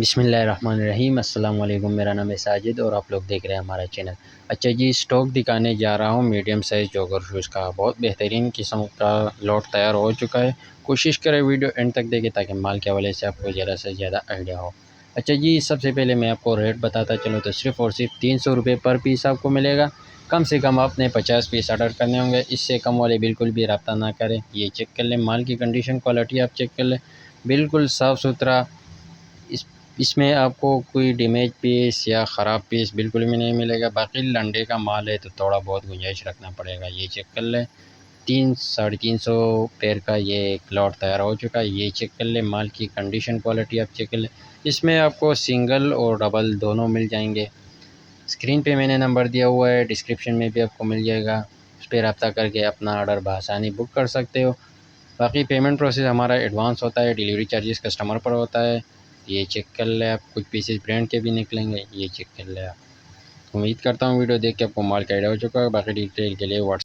बिस्मिल्लाहिर्रहमानिर्रहीम। अस्सलाम वालेकुम। मेरा नाम है साजिद और आप लोग देख रहे हैं हमारा चैनल। अच्छा जी, स्टॉक दिखाने जा रहा हूँ मीडियम साइज़ जॉगर शूज़ का। बहुत बेहतरीन किस्म का लॉट तैयार हो चुका है। कोशिश करें वीडियो एंड तक देखें ताकि माल के हवाले से आपको ज़्यादा से ज़्यादा आइडिया हो। अच्छा जी, सबसे पहले मैं आपको रेट बताता चलूँ तो सिर्फ़ और सिर्फ 300 रुपये पर पीस आपको मिलेगा। कम से कम आपने 50 पीस ऑर्डर करने होंगे। इससे कम वाले बिल्कुल भी रब्ता ना करें। ये चेक कर लें, माल की कंडीशन, क्वालिटी आप चेक कर लें, बिल्कुल साफ़ सुथरा। इस इसमें आपको कोई डैमेज पीस या ख़राब पीस बिल्कुल भी नहीं मिलेगा। बाकी लंडे का माल है तो थोड़ा बहुत गुंजाइश रखना पड़ेगा। ये चेक कर लें, 300-350 पेयर का ये एक लॉट तैयार हो चुका है। ये चेक कर लें, माल की कंडीशन, क्वालिटी आप चेक कर लें। इसमें आपको सिंगल और डबल दोनों मिल जाएंगे। स्क्रीन पे मैंने नंबर दिया हुआ है, डिस्क्रिप्शन में भी आपको मिल जाएगा। उस पर रब्ता करके अपना ऑर्डर बआसानी बुक कर सकते हो। बाकी पेमेंट प्रोसेस हमारा एडवांस होता है, डिलीवरी चार्जेस कस्टमर पर होता है। ये चेक कर ले आप, कुछ पीसेस ब्रांड के भी निकलेंगे, ये चेक कर ले आप। उम्मीद करता हूँ वीडियो देख के आपको माल का आइडिया हो चुका है। बाकी डिटेल के लिए व्हाट्सएप